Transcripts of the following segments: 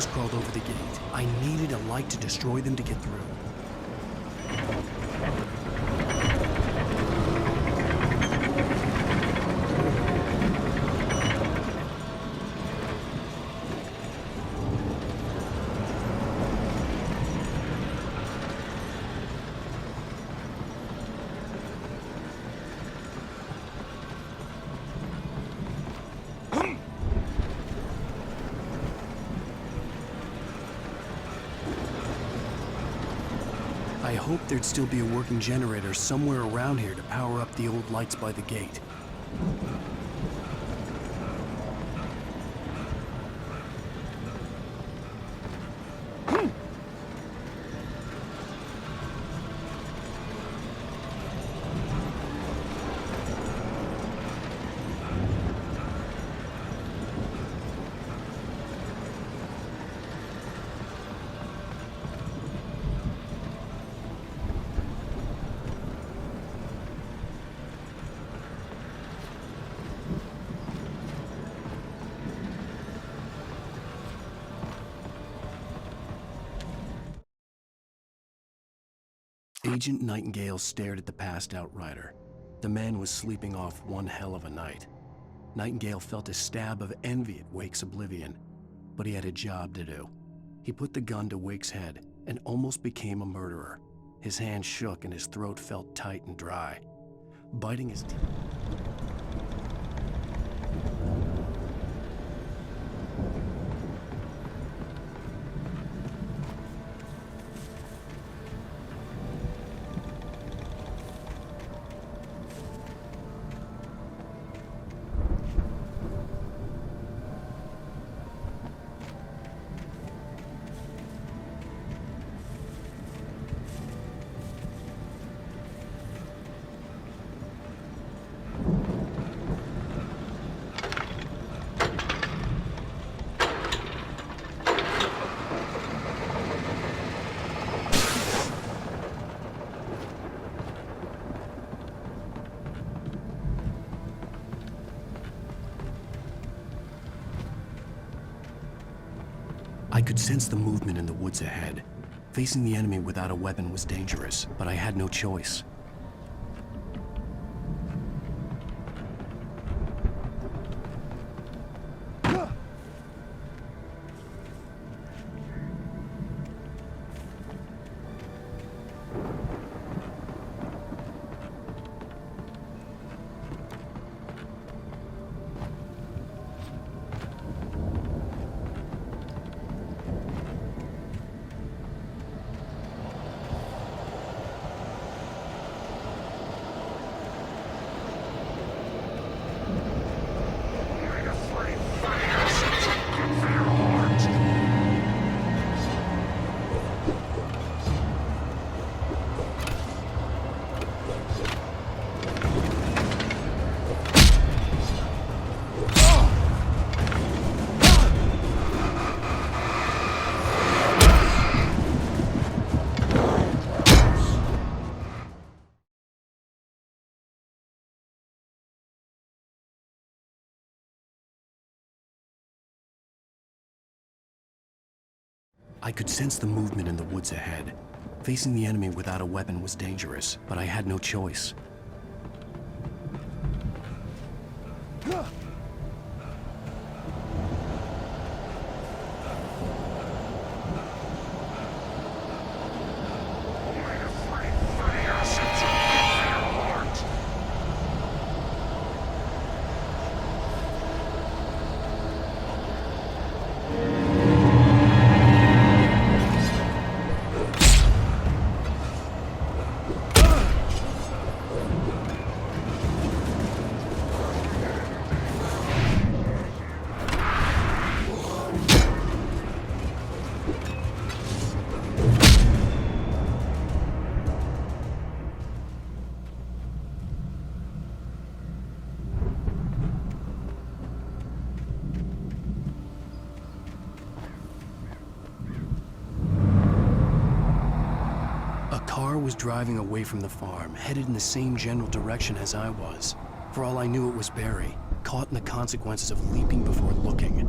cars crawled over the gate. I needed a light to destroy them to get through. I hoped there'd still be a working generator somewhere around here to power up the old lights by the gate. Agent Nightingale stared at the passed-out rider. The man was sleeping off one hell of a night. Nightingale felt a stab of envy at Wake's oblivion, but he had a job to do. He put the gun to Wake's head and almost became a murderer. His hand shook and his throat felt tight and dry. Biting his teeth. I could sense the movement in the woods ahead. Facing the enemy without a weapon was dangerous, but I had no choice. I could sense the movement in the woods ahead. Facing the enemy without a weapon was dangerous, but I had no choice. Was driving away from the farm, headed in the same general direction as I was. For all I knew, it was Barry, caught in the consequences of leaping before looking.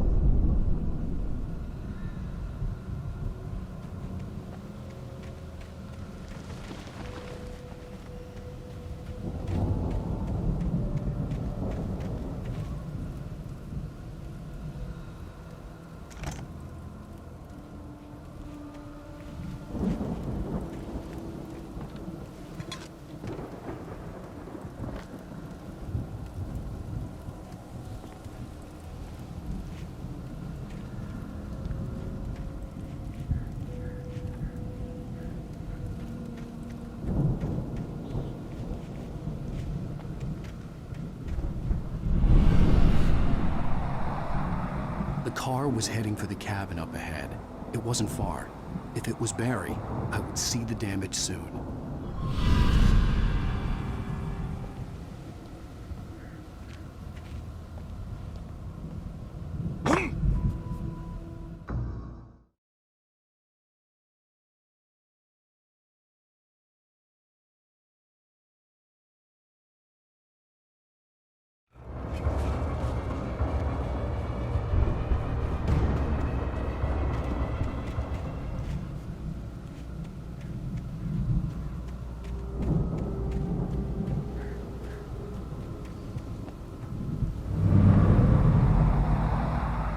car was heading for the cabin up ahead. It wasn't far. If it was Barry, I would see the damage soon.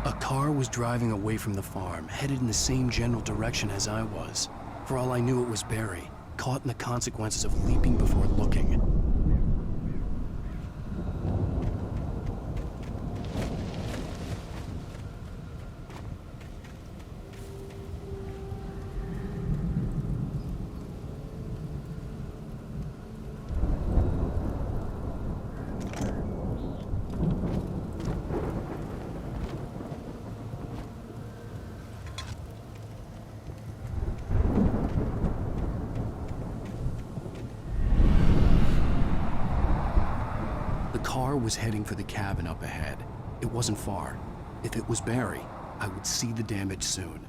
A car was driving away from the farm, headed in the same general direction as I was. For all I knew, it was Barry, caught in the consequences of leaping before looking. The car was heading for the cabin up ahead. It wasn't far. If it was Barry, I would see the damage soon.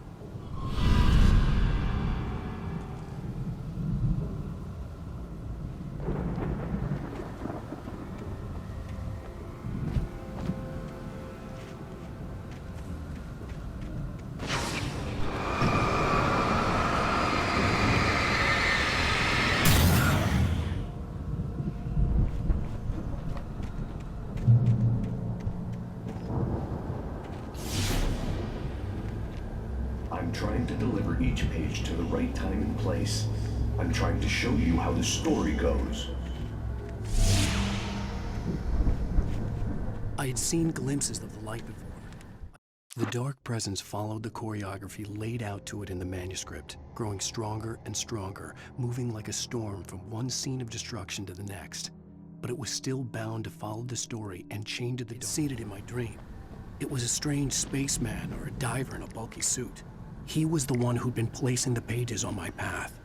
I'm trying to deliver each page to the right time and place. I'm trying to show you how the story goes. I had seen glimpses of the light before. The dark presence followed the choreography laid out to it in the manuscript, growing stronger and stronger, moving like a storm from one scene of destruction to the next. But it was still bound to follow the story and chained to the dark. I'd seen it in my dream. It was a strange spaceman or a diver in a bulky suit. He was the one who'd been placing the pages on my path.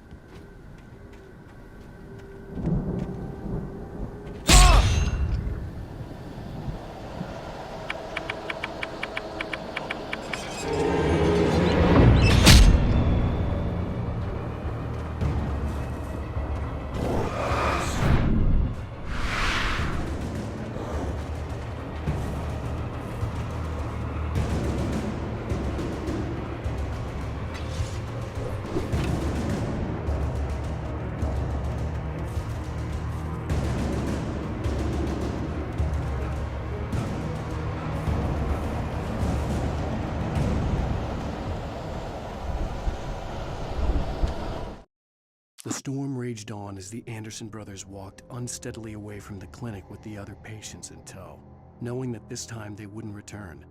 The storm raged on as the Anderson brothers walked unsteadily away from the clinic with the other patients in tow, knowing that this time they wouldn't return.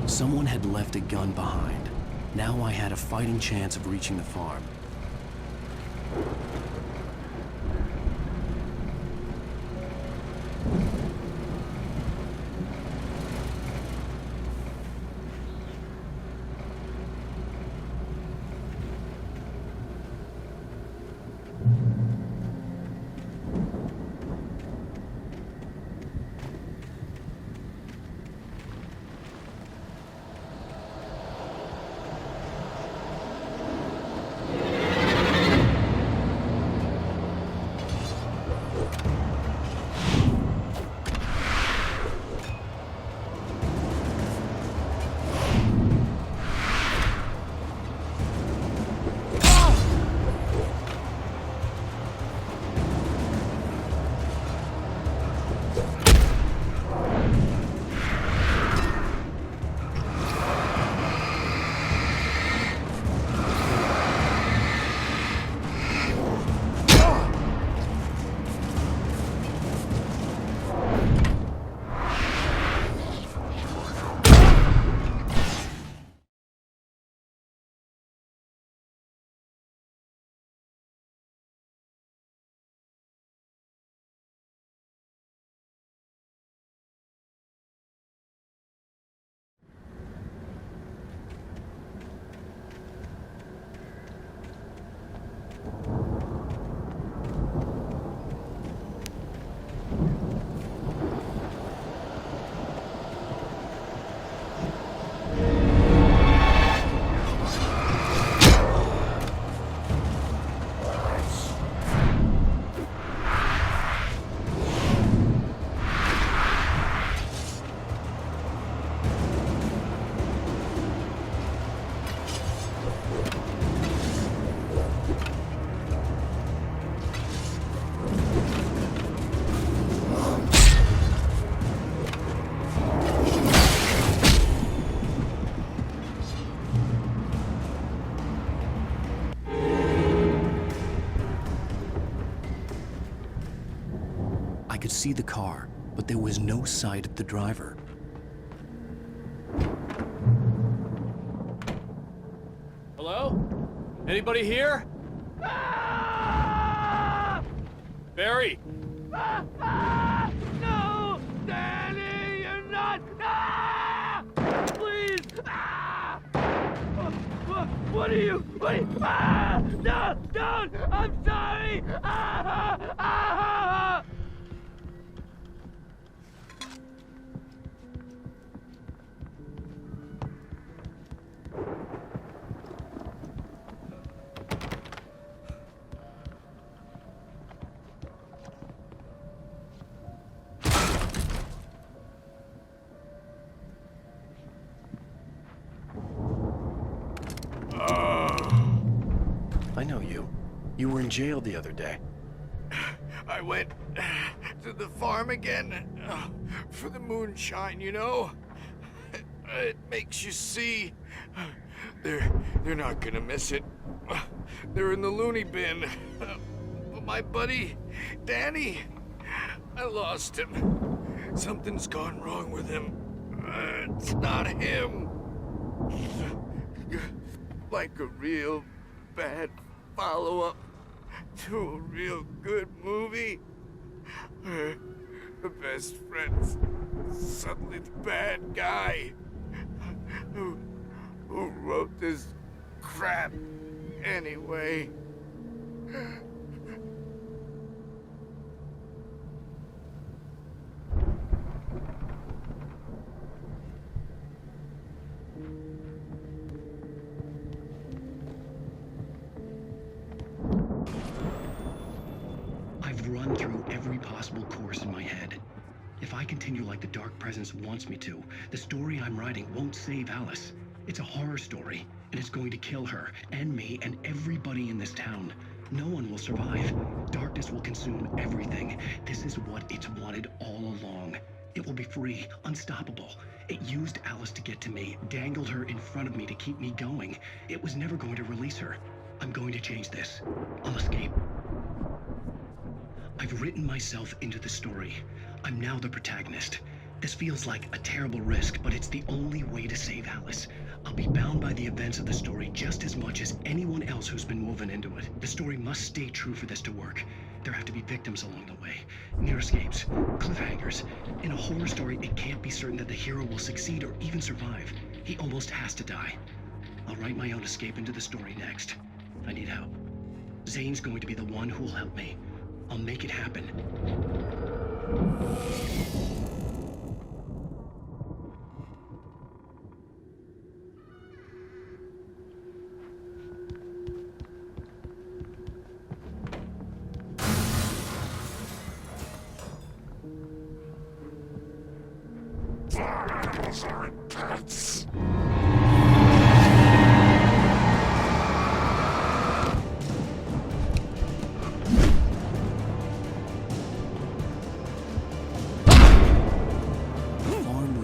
Someone had left a gun behind. Now I had a fighting chance of reaching the farm. could see the car, but there was no sight of the driver. Hello? Anybody here? Barry! No! Danny, you're not! Please! What are you? No! Don't! I'm sorry! I know you. You were in jail the other day. I went to the farm again for the moonshine, you know? It makes you see. They're not gonna miss it. They're in the loony bin. But my buddy, Danny, I lost him. Something's gone wrong with him. It's not him. Like a real bad follow-up to a real good movie. The best friend's suddenly the bad guy who wrote this crap anyway. I've run through every possible course in my head. If I continue like the Dark Presence wants me to, the story I'm writing won't save Alice. It's a horror story, and it's going to kill her, and me, and everybody in this town. No one will survive. Darkness will consume everything. This is what it's wanted all along. It will be free, unstoppable. It used Alice to get to me, dangled her in front of me to keep me going. It was never going to release her. I'm going to change this. I'll escape. I've written myself into the story. I'm now the protagonist. This feels like a terrible risk, but it's the only way to save Alice. I'll be bound by the events of the story just as much as anyone else who's been woven into it. The story must stay true for this to work. There have to be victims along the way. Near escapes, cliffhangers. In a horror story, it can't be certain that the hero will succeed or even survive. He almost has to die. I'll write my own escape into the story next. I need help. Zane's going to be the one who will help me. I'll make it happen. Animals aren't pets.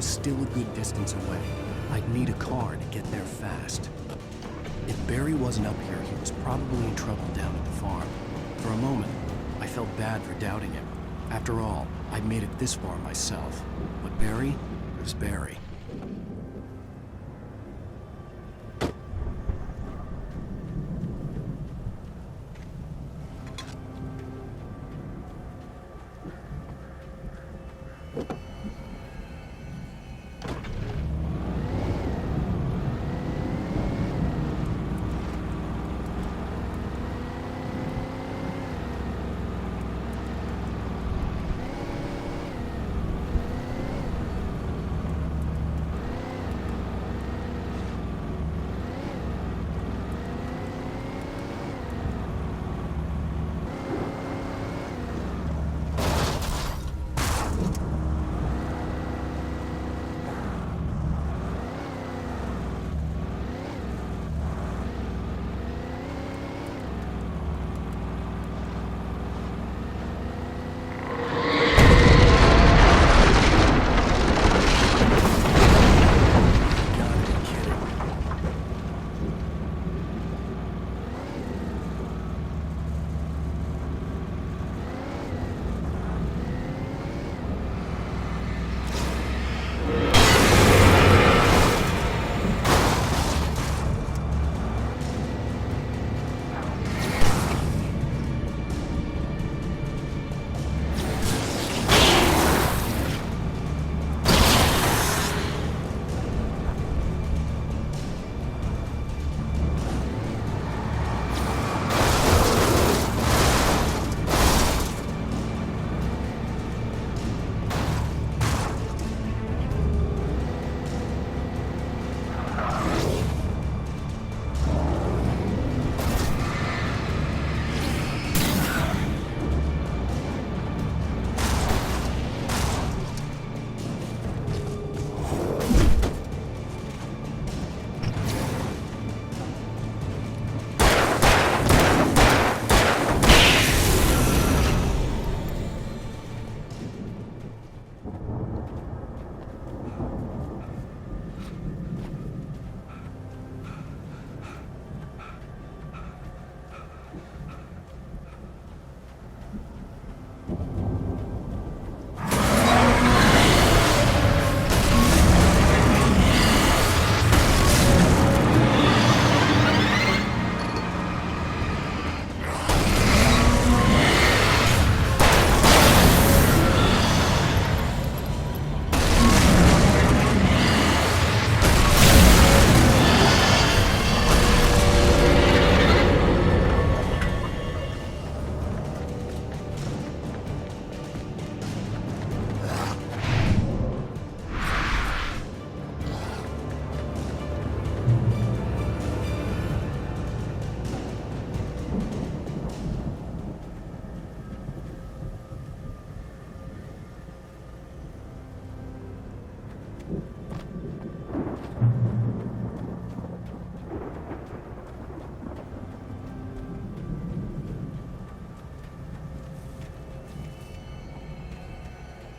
Still a good distance away. I'd need a car to get there fast. If Barry wasn't up here, he was probably in trouble down at the farm. For a moment, I felt bad for doubting him. After all, I'd made it this far myself. But Barry was Barry.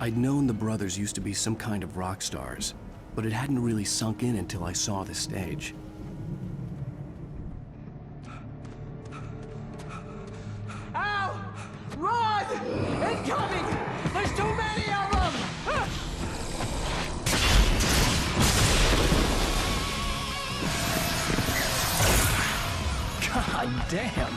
I'd known the brothers used to be some kind of rock stars, but it hadn't really sunk in until I saw the stage. Ow! Run! Incoming! There's too many of them! God damn!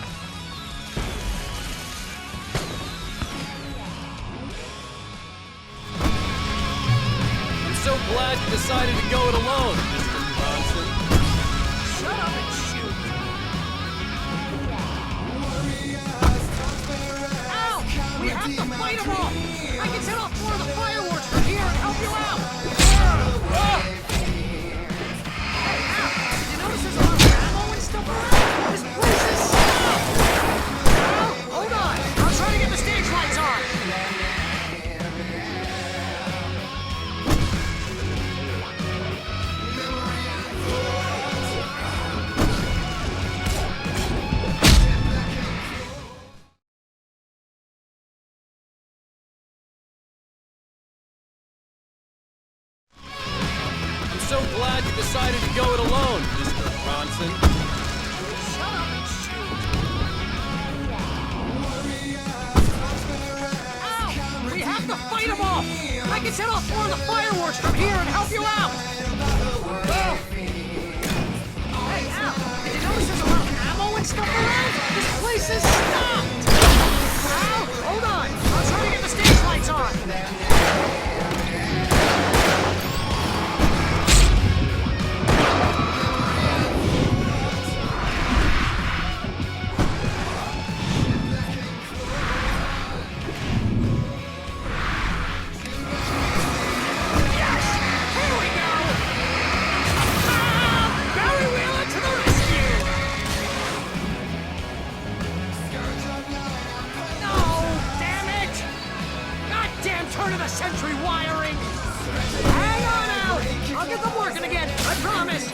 I'm so glad you decided to go it alone, Mr. Bronson. Shut up and shoot! Ow! We have to fight them off! I can set off more of the fireworks from here and help you out! Hey, Al! Did you notice there's a lot of ammo and stuff around? This place is stopped! Al, hold on! I'll try to get the stage lights on! I'm so glad you decided to go it alone, Mr. Bronson. Shut up and shoot! Ow! We have to fight them off! I can set off more of the fireworks from here and help you out! Hey, Al! Did you notice there's a lot of ammo and stuff around? This place is stopped! Al, hold on! I'll try to get the stage lights on! Yes! Here we go! Barry Wheeler to the rescue! No! Damn it! Goddamn turn of the century wiring! Hang on, Al! I'll get them working again, I promise!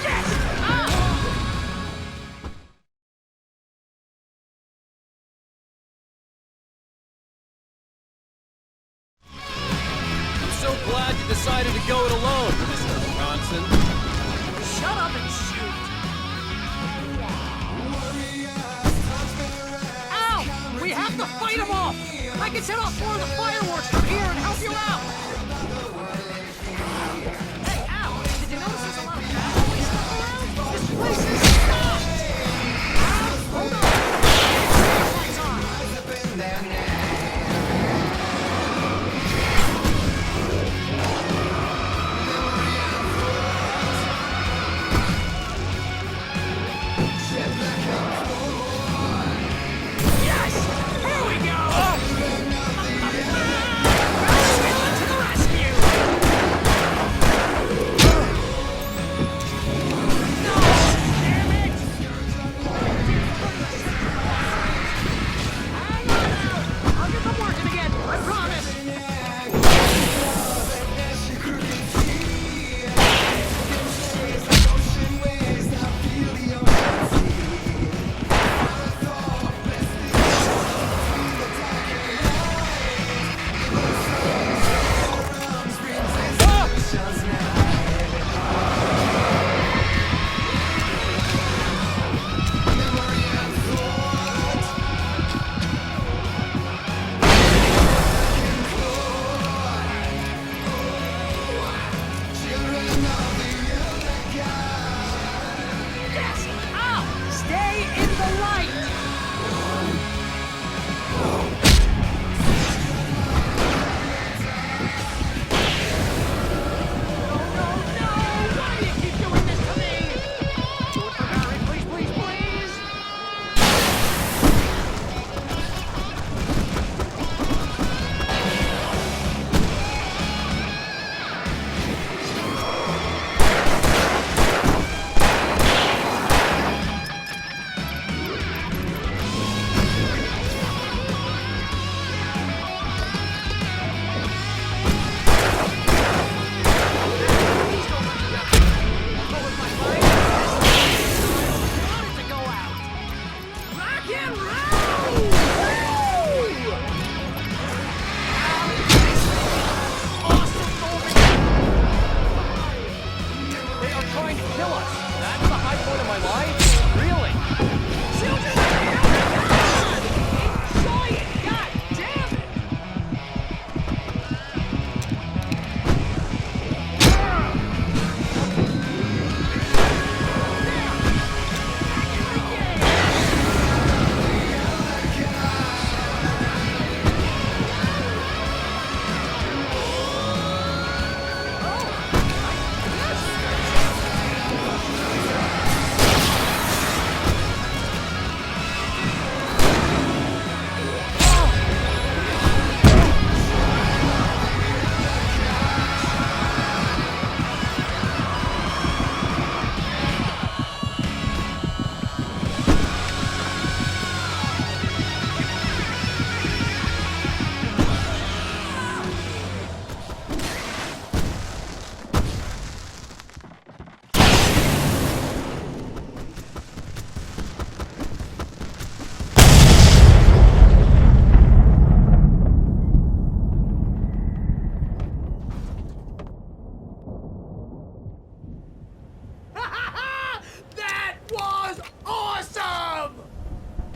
Yes! I'm so glad you decided to go it alone, Mr. Bronson. Shut up and shoot! Ow! We have to fight them off! I can set off more of the fireworks from here and help you out! Hey, Al! Did you notice there's a lot of ammo and stuff around? This place is stopped! Al, hold on! Lights on! Yes! Here we go! Barry Wheeler to the rescue! No!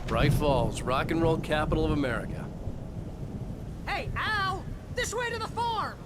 Bright Falls, rock and roll capital of America. Hey, Al! This way to the farm!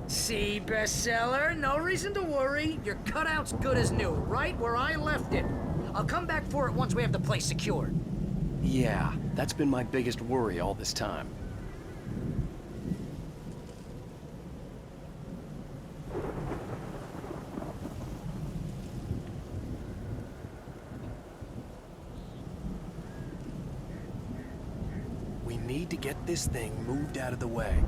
See, bestseller, no reason to worry. Your cutout's good as new, right where I left it. I'll come back for it once we have the place secured. Yeah, that's been my biggest worry all this time. We need to get this thing moved out of the way.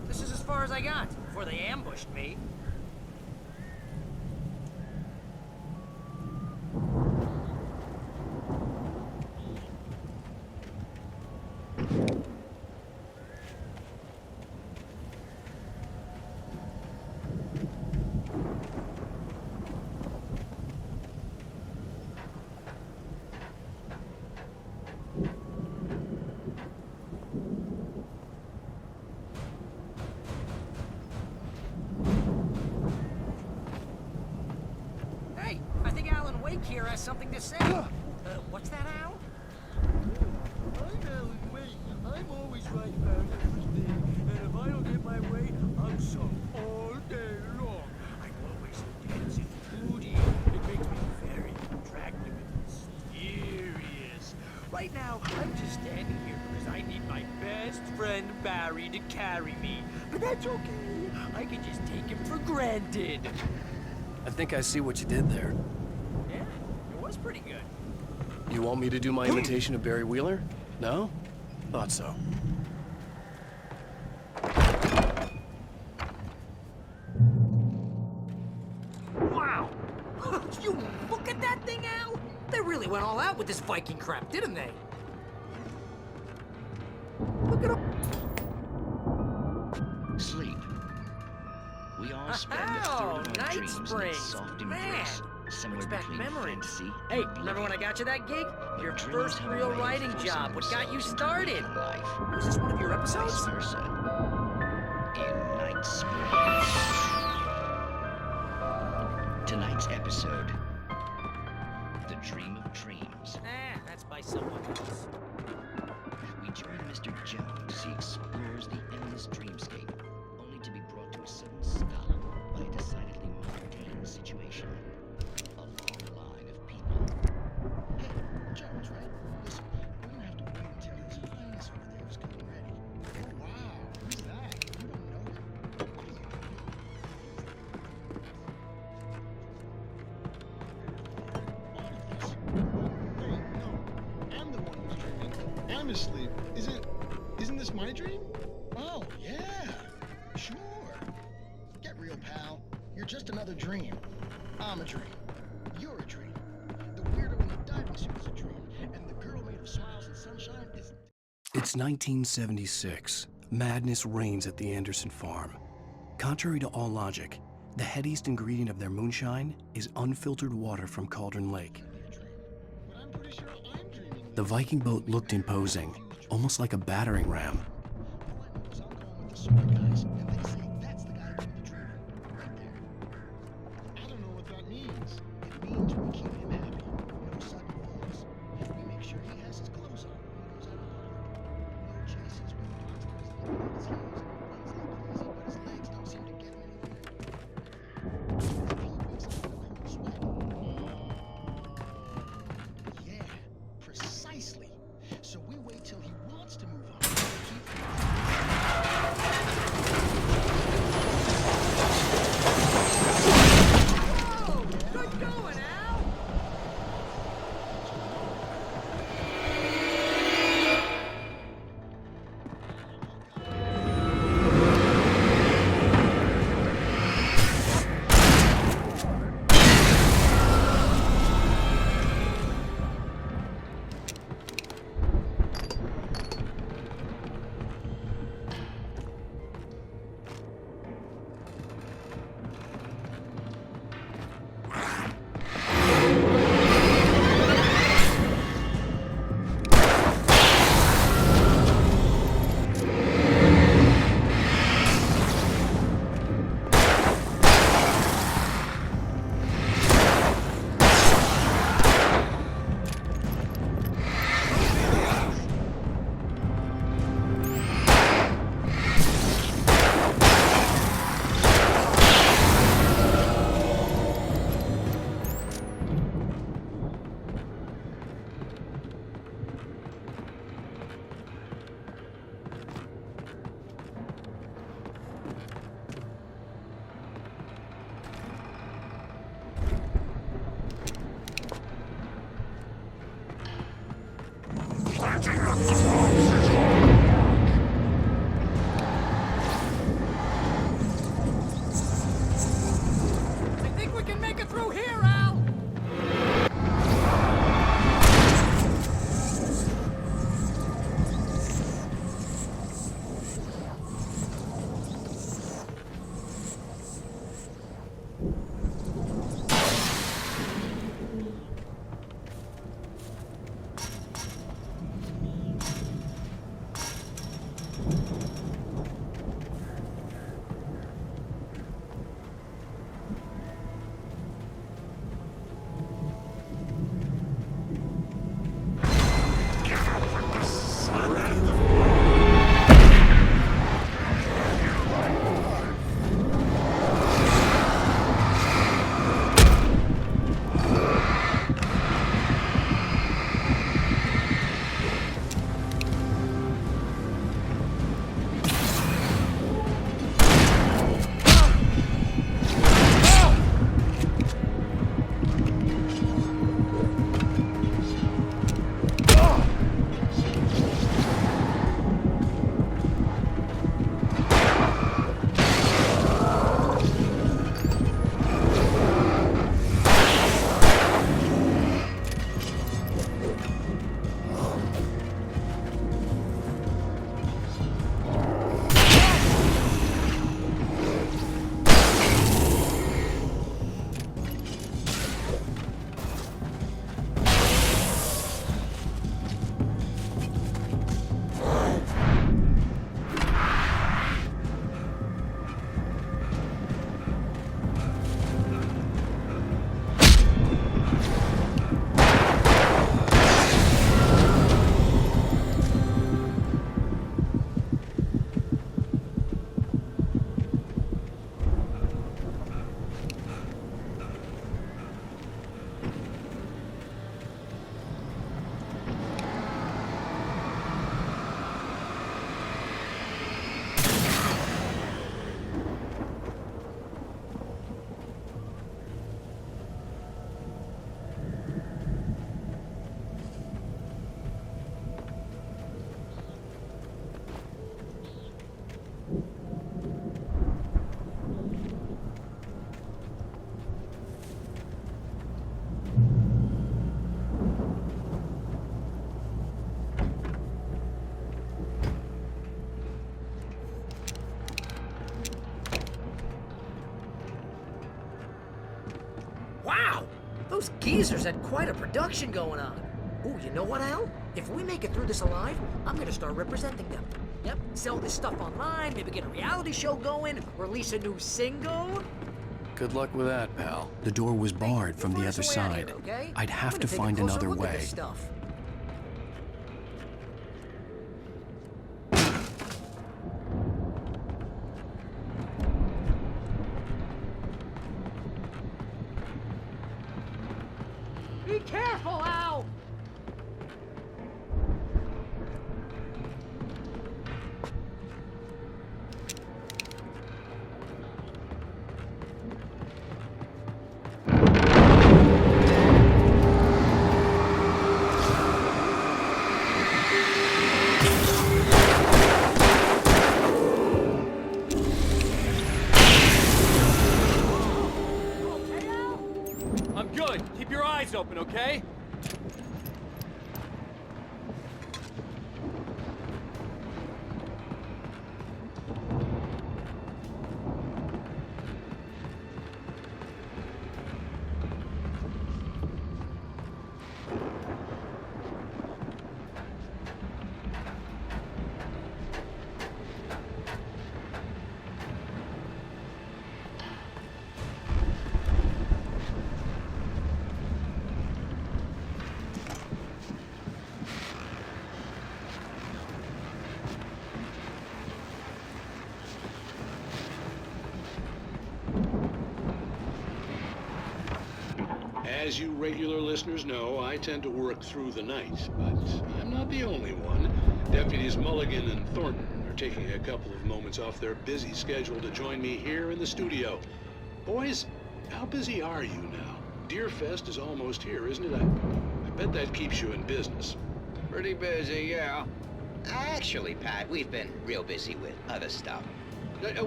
This is as far as I got before they ambushed me. Hey, I think Alan Wake here has something to say. What's that, Al? I'm Alan Wake. I'm always right about everything. And if I don't get my way, I'm so all day long. I'm always dancing booty. It makes me very attractive and mysterious. Right now, I'm just standing here because I need my best friend Barry to carry me. But that's okay. I can just take him for granted. I think I see what you did there. Yeah, it was pretty good. You want me to do my imitation of Barry Wheeler? No? Thought so. Wow! You look at that thing, Al! They really went all out with this Viking crap, didn't they? Look at them. Sleep. We all spend a third of our Night dreams in that Springs. soft Man, embrace, somewhere brings back between memories. fantasy Hey, and remember when I got you that gig? But Your dreams first have a real way of writing forcing job, what got you themselves into started? waking life. Was this one of your Vice episodes? versa. In Night Springs. Tonight's episode. The Dream of Dreams. That's by someone else. We join Mr. Jones as he explores the endless dreamscape, only to be brought to a sudden stop by a decidedly mundane situation. A long line of people. Hey, Jones, right? Listen, we're gonna have to wait until his highness over there is getting ready. Oh, wow. Who's that? You don't know him. What is he? Wait, no. I'm the one who's dreaming. I'm asleep. Isn't this my dream? Oh, yeah. Sure. Get real, pal. You're just another dream. I'm a dream. You're a dream. The weirdo in the diving suit is a dream. And the girl made of smiles and sunshine is... It's 1976. Madness reigns at the Anderson farm. Contrary to all logic, the headiest ingredient of their moonshine is unfiltered water from Cauldron Lake. But I'm pretty sure I'm dreaming. The Viking boat looked imposing, almost like a battering ram. All I know is I'm going with the smart guys, and they say that's the guy doing the dreaming. Right there. I don't know what that means. here, Al? Wow! Those geezers had quite a production going on. Ooh, you know what, Al? If we make it through this alive, I'm gonna start representing them. Yep, sell this stuff online, maybe get a reality show going, release a new single. Good luck with that, pal. The door was barred from the Find other us a way out of side. here, okay? I'd I'm have gonna to take a find closer another look at way. this stuff. Be careful, Al! Okay, Al? I'm good. Keep your eyes open, okay? As you regular listeners know, I tend to work through the night, but I'm not the only one. Deputies Mulligan and Thornton are taking a couple of moments off their busy schedule to join me here in the studio. Boys, how busy are you now? Deerfest is almost here, isn't it? I bet that keeps you in business. Pretty busy, yeah. Actually, Pat, we've been real busy with other stuff,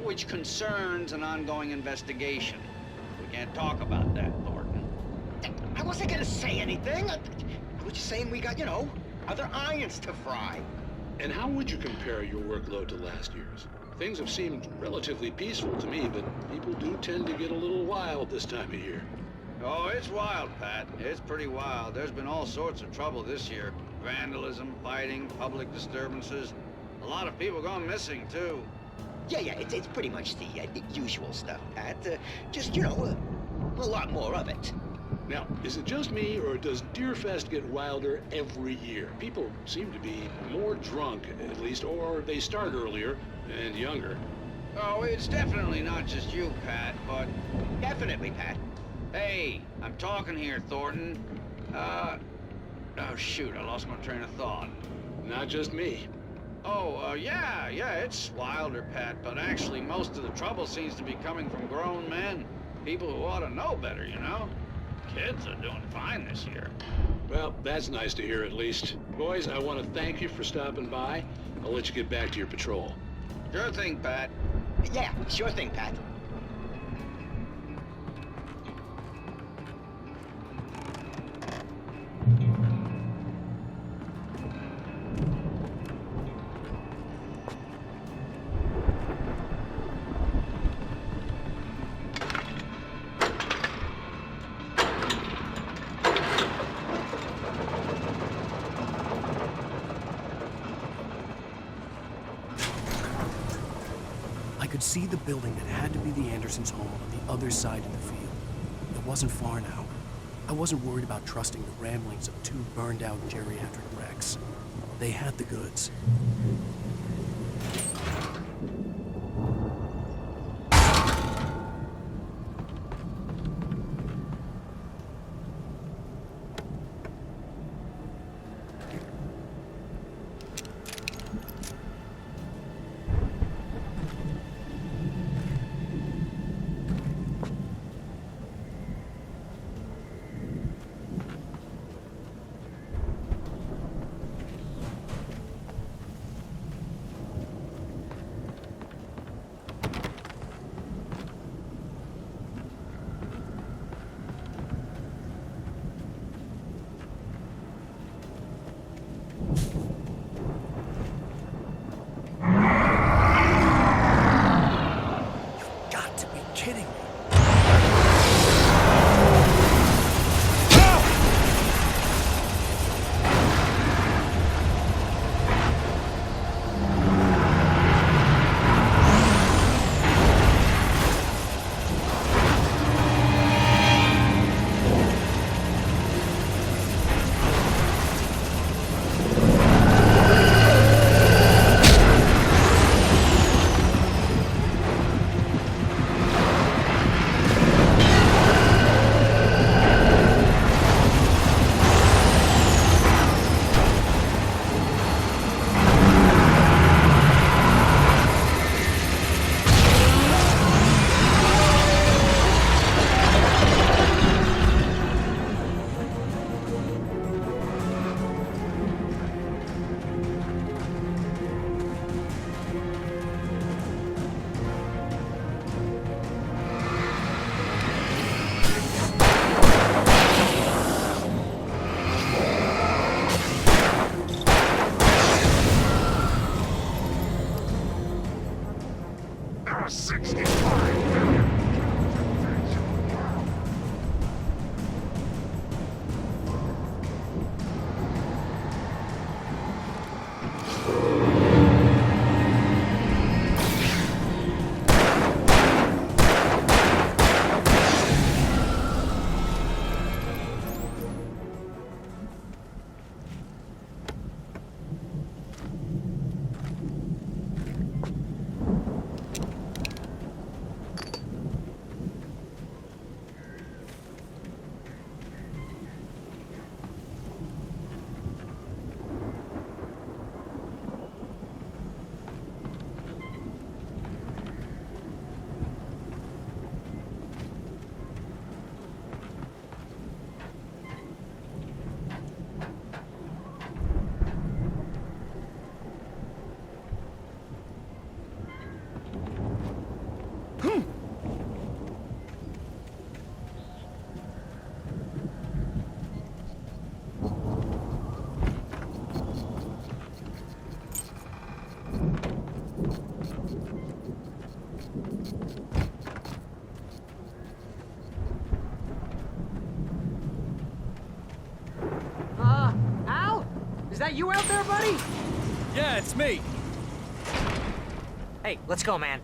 which concerns an ongoing investigation. We can't talk about that, Thornton. I wasn't gonna say anything. I was just saying we got, other irons to fry. And how would you compare your workload to last year's? Things have seemed relatively peaceful to me, but people do tend to get a little wild this time of year. Oh, it's wild, Pat. It's pretty wild. There's been all sorts of trouble this year. Vandalism, fighting, public disturbances. A lot of people gone missing, too. Yeah, it's pretty much the usual stuff, Pat. Just, a lot more of it. Now, is it just me, or does Deerfest get wilder every year? People seem to be more drunk, at least, or they start earlier and younger. Oh, it's definitely not just you, Pat, but... Definitely, Pat. Hey, I'm talking here, Thornton. Oh, shoot, I lost my train of thought. Not just me. Oh, yeah, it's wilder, Pat, but actually most of the trouble seems to be coming from grown men. People who ought to know better, Kids are doing fine this year. Well, that's nice to hear at least. Boys, I want to thank you for stopping by. I'll let you get back to your patrol. Sure thing, Pat. Yeah, sure thing, Pat. I could see the building that had to be the Andersons' home on the other side of the field. It wasn't far now. I wasn't worried about trusting the ramblings of two burned-out geriatric wrecks. They had the goods. Is that you out there, buddy? Yeah, it's me. Hey, let's go, man.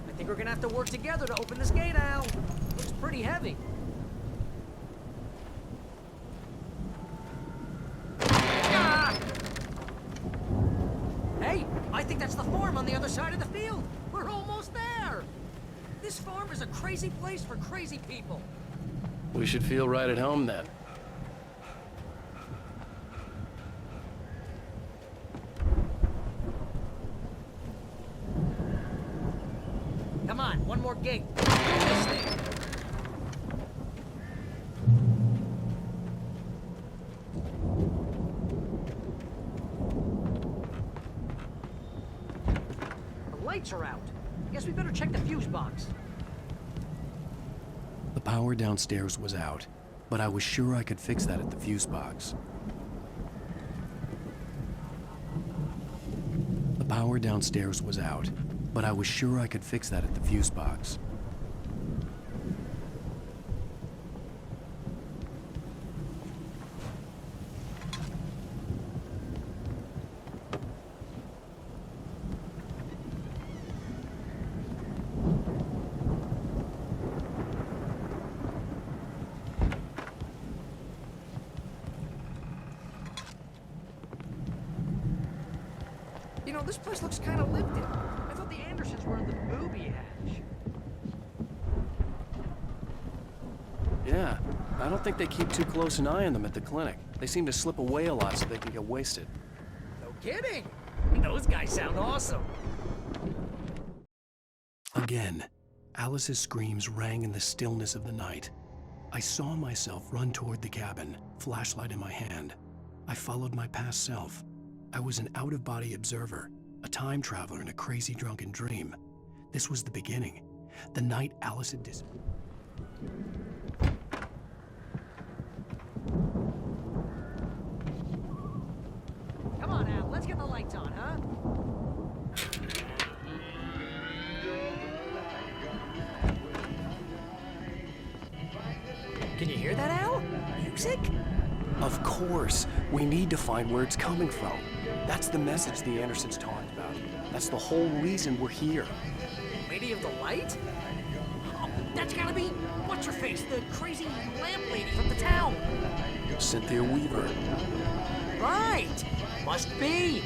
I think we're gonna have to work together to open this gate, Al. Looks pretty heavy. Ah! Hey, I think that's the farm on the other side of the field. We're almost there. This farm is a crazy place for crazy people. We should feel right at home then. Come on, one more gate. This thing. The lights are out. Guess we better check the fuse box. The power downstairs was out, but I was sure I could fix that at the fuse box. The power downstairs was out, but I was sure I could fix that at the fuse box. You know, this place looks kind of lived in. I thought the Andersons were in the booby hatch. Yeah, I don't think they keep too close an eye on them at the clinic. They seem to slip away a lot so they can get wasted. No kidding. Those guys sound awesome. Again, Alice's screams rang in the stillness of the night. I saw myself run toward the cabin, flashlight in my hand. I followed my past self. I was an out-of-body observer, a time traveler in a crazy drunken dream. This was the beginning. The night Alice had disappeared. Come on, Al, let's get the lights on, huh? Can you hear that, Al? Music? Of course, we need to find where it's coming from. That's the message the Andersons talked about. That's the whole reason we're here. Lady of the Light? Oh, that's gotta be, what's her face, the crazy lamp lady from the town. Cynthia Weaver. Right, must be.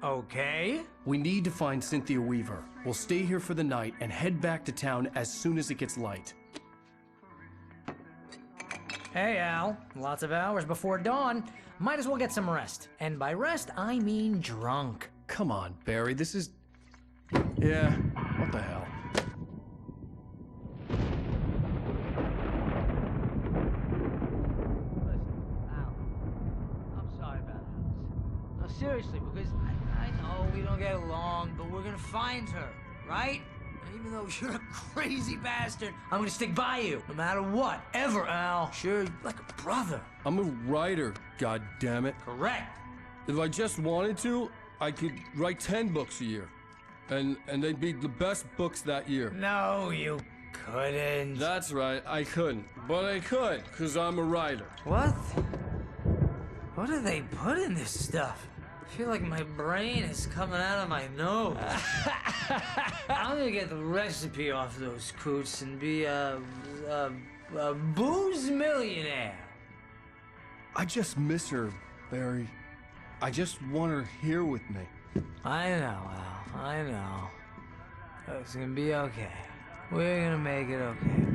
Okay. We need to find Cynthia Weaver. We'll stay here for the night and head back to town as soon as it gets light. Hey, Al. Lots of hours before dawn. Might as well get some rest. And by rest, I mean drunk. Come on, Barry, this is... Yeah, what the hell? Listen, Al, I'm sorry about Alice. No, seriously, because I know we don't get along, but we're gonna find her, right? And even though you're a crazy bastard, I'm gonna stick by you, no matter what, ever, Al. Sure, like a brother. I'm a writer, goddammit. Correct. If I just wanted to, I could write 10 books a year. And they'd be the best books that year. No, you couldn't. That's right, I couldn't. But I could, because I'm a writer. What? What do they put in this stuff? I feel like my brain is coming out of my nose. I'm gonna get the recipe off those coots and be a booze millionaire. I just miss her, Barry. I just want her here with me. I know, Al. I know. It's gonna be okay. We're gonna make it okay.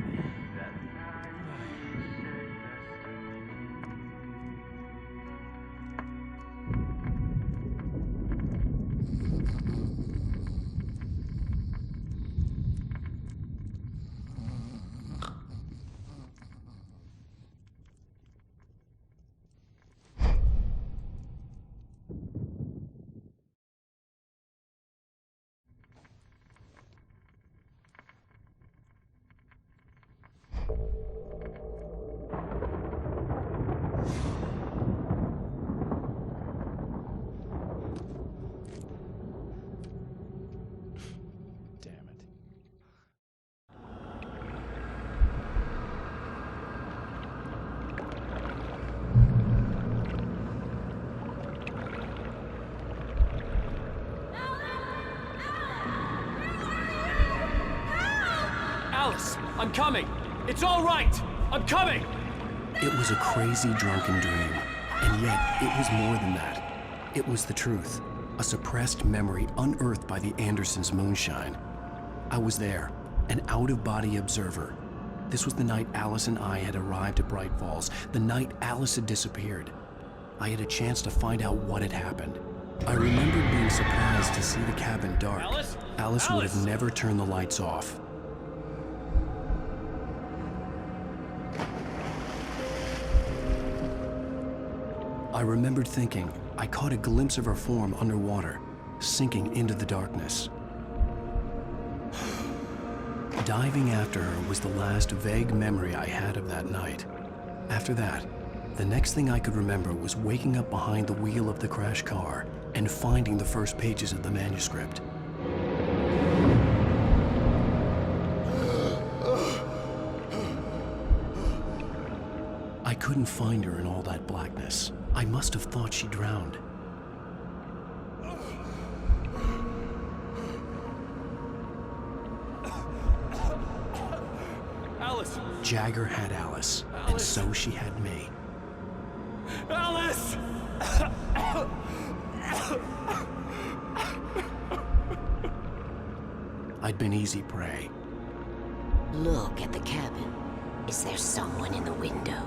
Alice, I'm coming. It's all right. I'm coming. It was a crazy drunken dream, and yet it was more than that. It was the truth, a suppressed memory unearthed by the Andersons' moonshine. I was there, an out-of-body observer. This was the night Alice and I had arrived at Bright Falls, the night Alice had disappeared. I had a chance to find out what had happened. I remembered being surprised to see the cabin dark. Alice would have never turned the lights off. I remembered thinking I caught a glimpse of her form underwater, sinking into the darkness. Diving after her was the last vague memory I had of that night. After that, the next thing I could remember was waking up behind the wheel of the crashed car and finding the first pages of the manuscript. I couldn't find her in all that blackness. I must have thought she drowned. Alice! Jagger had Alice, and so she had me. Alice! I'd been easy prey. Look at the cabin. Is there someone in the window?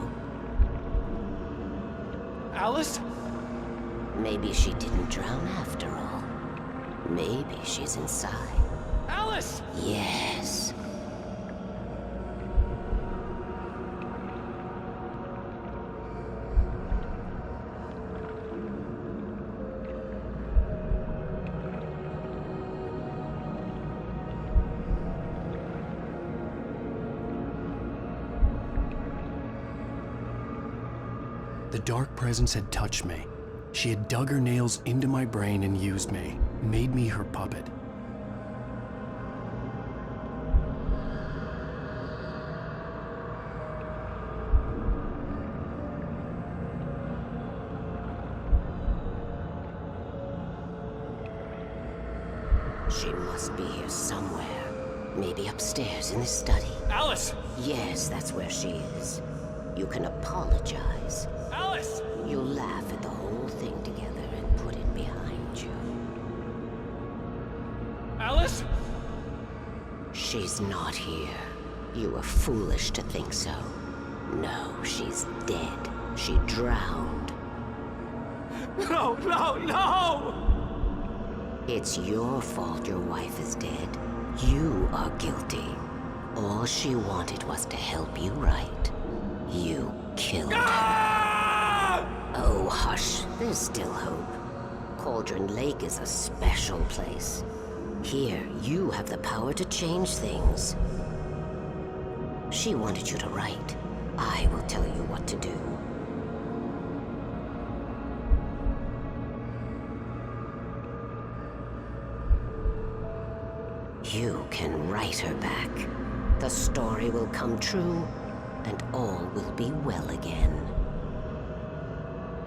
Alice? Maybe she didn't drown after all. Maybe she's inside. Alice! Yes. The dark presence had touched me. She had dug her nails into my brain and used me, made me her puppet. She must be here somewhere. Maybe upstairs in the study. Alice! Yes, that's where she is. You can apologize. Alice! You'll laugh at the whole thing together and put it behind you. Alice? She's not here. You were foolish to think so. No, she's dead. She drowned. No, no, no! It's your fault your wife is dead. You are guilty. All she wanted was to help you right. You killed her. Oh, hush. There's still hope. Cauldron Lake is a special place. Here, you have the power to change things. She wanted you to write. I will tell you what to do. You can write her back. The story will come true, and all will be well again.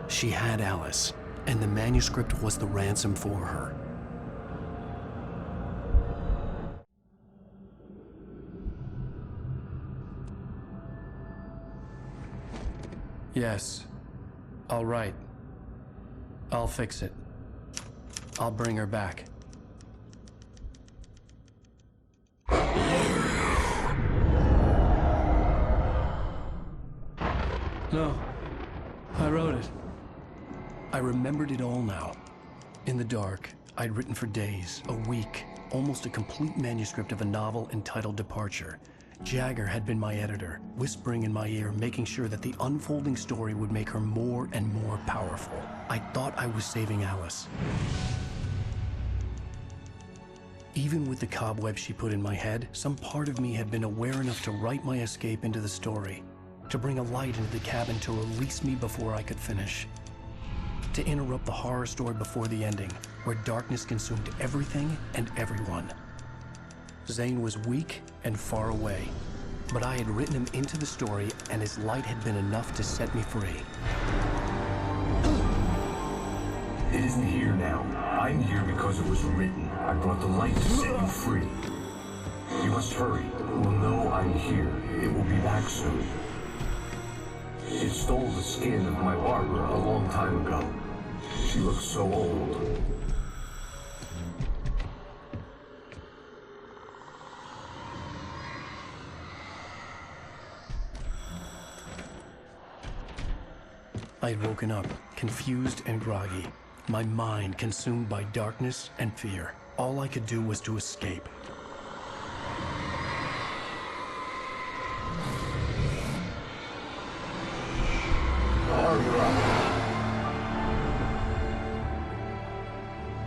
She had Alice, and the manuscript was the ransom for her. Yes. All right. I'll fix it. I'll bring her back. No. I wrote it. I remembered it all now. In the dark, I'd written for days, a week, almost a complete manuscript of a novel entitled Departure. Jagger had been my editor, whispering in my ear, making sure that the unfolding story would make her more and more powerful. I thought I was saving Alice. Even with the cobwebs she put in my head, some part of me had been aware enough to write my escape into the story, to bring a light into the cabin to release me before I could finish, to interrupt the horror story before the ending, where darkness consumed everything and everyone. Zane was weak and far away, but I had written him into the story, and his light had been enough to set me free. It isn't here now. I'm here because it was written. I brought the light to set you free. You must hurry. It will know I'm here. It will be back soon. It stole the skin of my Barbara a long time ago. She looks so old. I had woken up, confused and groggy, my mind consumed by darkness and fear. All I could do was to escape.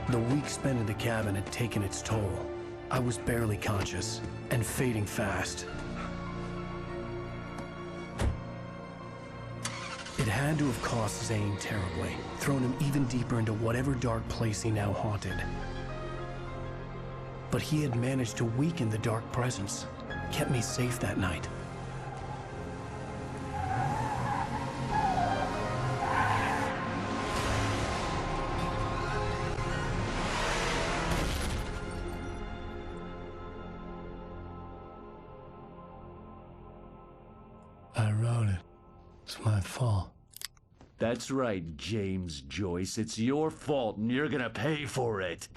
The week spent in the cabin had taken its toll. I was barely conscious, and fading fast. It had to have cost Zane terribly, thrown him even deeper into whatever dark place he now haunted. But he had managed to weaken the dark presence, kept me safe that night. I wrote it. It's my fault. That's right, James Joyce. It's your fault, and you're gonna pay for it.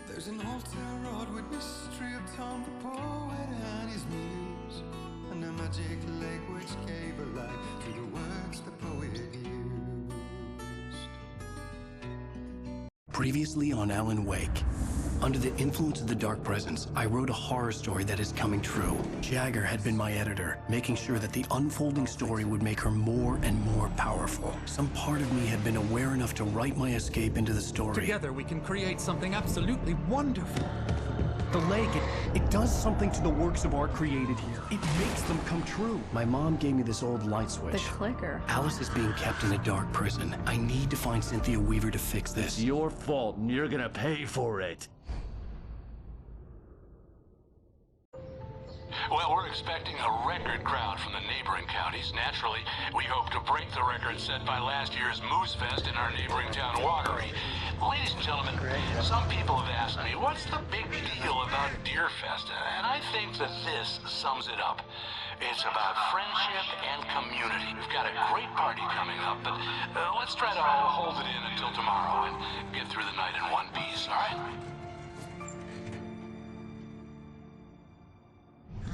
There's an old town road with mystery of Tom the poet and his muse, and a magic lake which gave a life to the words the poet used. Previously on Alan Wake. Under the influence of the dark presence, I wrote a horror story that is coming true. Jagger had been my editor, making sure that the unfolding story would make her more and more powerful. Some part of me had been aware enough to write my escape into the story. Together we can create something absolutely wonderful. The lake, it does something to the works of art created here. It makes them come true. My mom gave me this old light switch. The clicker. Alice is being kept in a dark prison. I need to find Cynthia Weaver to fix this. It's your fault, and you're gonna pay for it. Well, we're expecting a record crowd from the neighboring counties. Naturally, we hope to break the record set by last year's Moose Fest in our neighboring town, Watery. Ladies and gentlemen, some people have asked me, what's the big deal about Deer Fest? And I think that this sums it up. It's about friendship and community. We've got a great party coming up, but let's try to hold it in until tomorrow and get through the night in one piece, all right?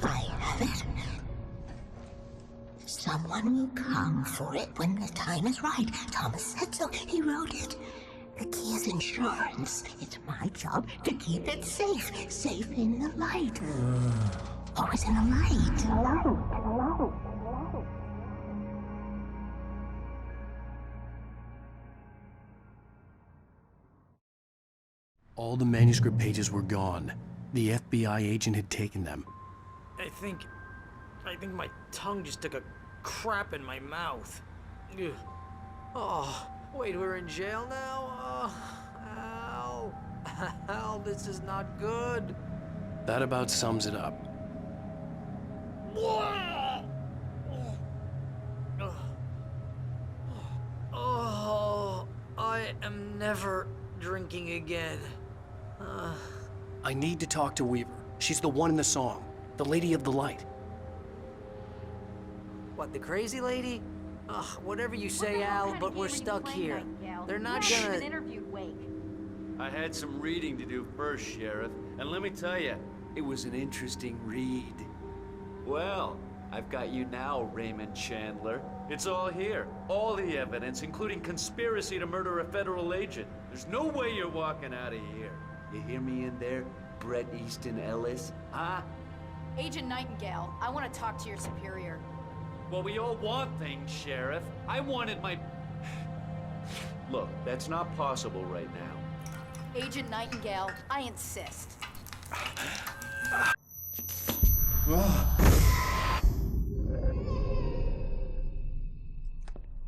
I have it. Someone will come for it when the time is right. Thomas said so. He wrote it. The key is insurance. It's my job to keep it safe. Safe in the light. Always in the light. All the manuscript pages were gone. The FBI agent had taken them. I think my tongue just took a crap in my mouth. Ugh. Oh, wait, we're in jail now? Oh, Al, this is not good. That about sums it up. Oh, I am never drinking again. I need to talk to Weaver. She's the one in the song. The Lady of the Light. What, the crazy lady? Ugh, whatever you say, Al, but we're stuck here. They're not gonna... interviewed Wake. I had some reading to do first, Sheriff, and let me tell you, it was an interesting read. Well, I've got you now, Raymond Chandler. It's all here. All the evidence, including conspiracy to murder a federal agent. There's no way you're walking out of here. You hear me in there, Bret Easton Ellis? Huh? Agent Nightingale, I want to talk to your superior. Well, we all want things, Sheriff. I wanted my... Look, that's not possible right now. Agent Nightingale, I insist.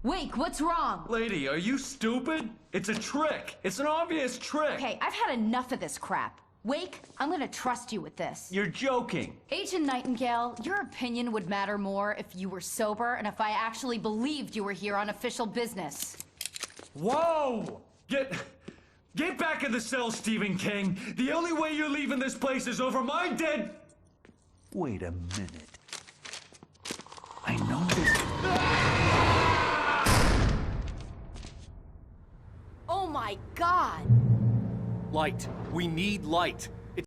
Wake, what's wrong? Lady, are you stupid? It's a trick. It's an obvious trick. Okay, I've had enough of this crap. Wake, I'm gonna trust you with this. You're joking. Agent Nightingale, your opinion would matter more if you were sober and if I actually believed you were here on official business. Whoa! Get back in the cell, Stephen King. The only way you're leaving this place is over my dead... Wait a minute. I know this... Oh my God! Light. We need light.